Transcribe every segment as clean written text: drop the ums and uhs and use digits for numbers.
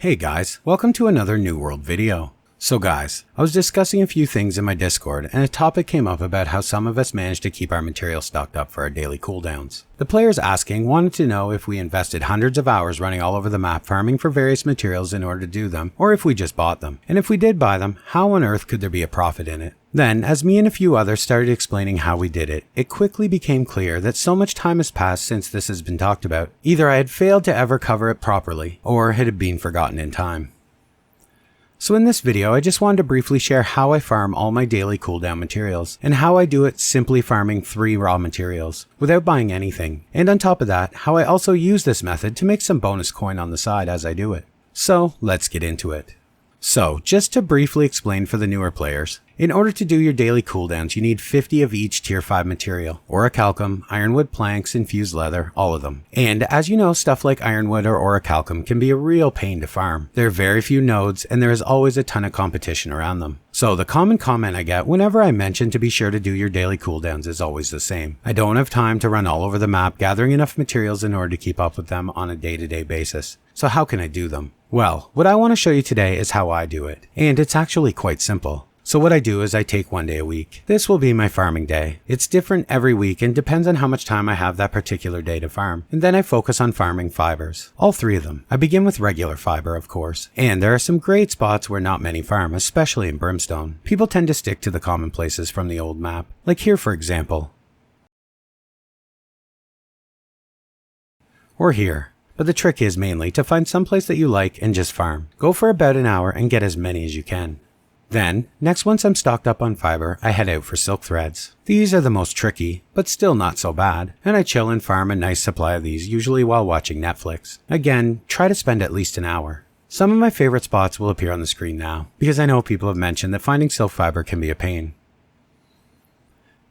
Hey guys, welcome to another New World video. So guys, I was discussing a few things in my Discord and a topic came up about how some of us managed to keep our material stocked up for our daily cooldowns. The players asking wanted to know if we invested hundreds of hours running all over the map farming for various materials in order to do them, or if we just bought them. And if we did buy them, how on earth could there be a profit in it? Then, as me and a few others started explaining how we did it, it quickly became clear that so much time has passed since this has been talked about. Either I had failed to ever cover it properly, or it had been forgotten in time. So in this video, I just wanted to briefly share how I farm all my daily cooldown materials, and how I do it simply farming 3 raw materials, without buying anything. And on top of that, how I also use this method to make some bonus coin on the side as I do it. So let's get into it. So, just to briefly explain for the newer players, in order to do your daily cooldowns, you need 50 of each tier 5 material, orichalcum, ironwood planks, infused leather, all of them. And as you know, stuff like ironwood or orichalcum can be a real pain to farm. There are very few nodes and there is always a ton of competition around them. So the common comment I get whenever I mention to be sure to do your daily cooldowns is always the same. I don't have time to run all over the map gathering enough materials in order to keep up with them on a day-to-day basis. So how can I do them? Well, what I want to show you today is how I do it. And it's actually quite simple. So what I do is I take 1 day a week. This will be my farming day. It's different every week and depends on how much time I have that particular day to farm. And then I focus on farming fibers. All 3 of them. I begin with regular fiber, of course. And there are some great spots where not many farm, especially in Brimstone. People tend to stick to the common places from the old map. Like here for example. Or here. But the trick is mainly to find some place that you like and just farm. Go for about an hour and get as many as you can. Then, next once I'm stocked up on fiber, I head out for silk threads. These are the most tricky, but still not so bad, and I chill and farm a nice supply of these usually while watching Netflix. Again, try to spend at least an hour. Some of my favorite spots will appear on the screen now, because I know people have mentioned that finding silk fiber can be a pain.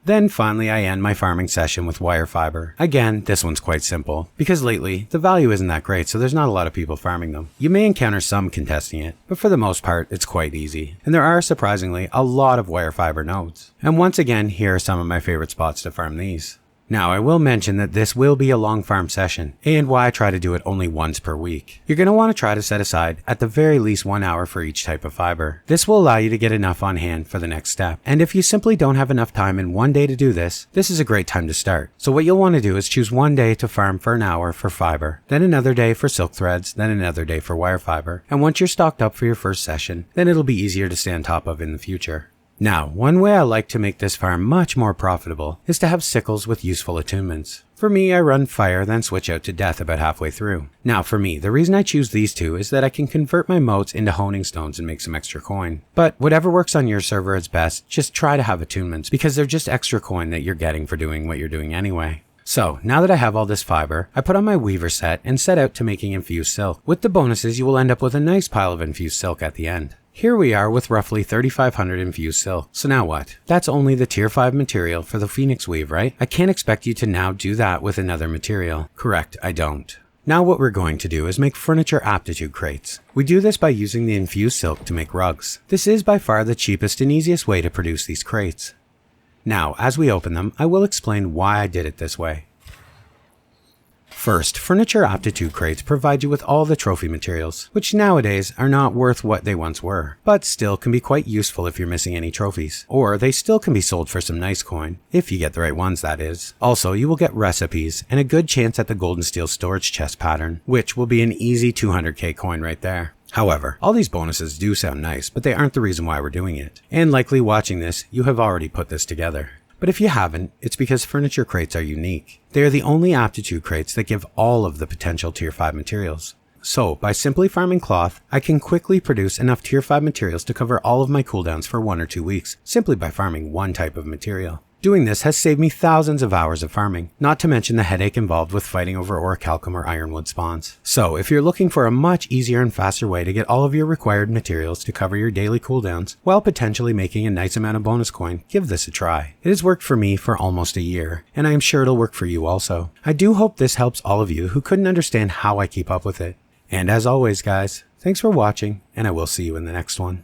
Then finally I end my farming session with wire fiber. Again, this one's quite simple, because lately, the value isn't that great so there's not a lot of people farming them. You may encounter some contesting it, but for the most part, it's quite easy. And there are, surprisingly, a lot of wire fiber nodes. And once again, here are some of my favorite spots to farm these. Now, I will mention that this will be a long farm session, and why I try to do it only once per week. You're going to want to try to set aside at the very least 1 hour for each type of fiber. This will allow you to get enough on hand for the next step. And if you simply don't have enough time in one day to do this, this is a great time to start. So what you'll want to do is choose one day to farm for an hour for fiber, then another day for silk threads, then another day for wire fiber. And once you're stocked up for your first session, then it'll be easier to stay on top of in the future. Now, one way I like to make this farm much more profitable is to have sickles with useful attunements. For me, I run fire, then switch out to death about halfway through. Now for me, the reason I choose these 2 is that I can convert my motes into honing stones and make some extra coin. But whatever works on your server is best, just try to have attunements because they're just extra coin that you're getting for doing what you're doing anyway. So, now that I have all this fiber, I put on my weaver set and set out to making infused silk. With the bonuses, you will end up with a nice pile of infused silk at the end. Here we are with roughly 3,500 infused silk. So now what? That's only the tier 5 material for the Phoenix weave, right? I can't expect you to now do that with another material. Correct, I don't. Now what we're going to do is make furniture aptitude crates. We do this by using the infused silk to make rugs. This is by far the cheapest and easiest way to produce these crates. Now, as we open them, I will explain why I did it this way. First, furniture aptitude crates provide you with all the trophy materials, which nowadays are not worth what they once were, but still can be quite useful if you're missing any trophies. Or they still can be sold for some nice coin, if you get the right ones that is. Also, you will get recipes and a good chance at the gold and steel storage chest pattern, which will be an easy 200k coin right there. However, all these bonuses do sound nice, but they aren't the reason why we're doing it. And likely watching this, you have already put this together. But if you haven't, it's because furniture crates are unique. They are the only aptitude crates that give all of the potential tier 5 materials. So, by simply farming cloth, I can quickly produce enough tier 5 materials to cover all of my cooldowns for 1 or 2 weeks, simply by farming one type of material. Doing this has saved me thousands of hours of farming, not to mention the headache involved with fighting over orichalcum or ironwood spawns. So if you're looking for a much easier and faster way to get all of your required materials to cover your daily cooldowns, while potentially making a nice amount of bonus coin, give this a try. It has worked for me for almost a year, and I am sure it'll work for you also. I do hope this helps all of you who couldn't understand how I keep up with it. And as always guys, thanks for watching, and I will see you in the next one.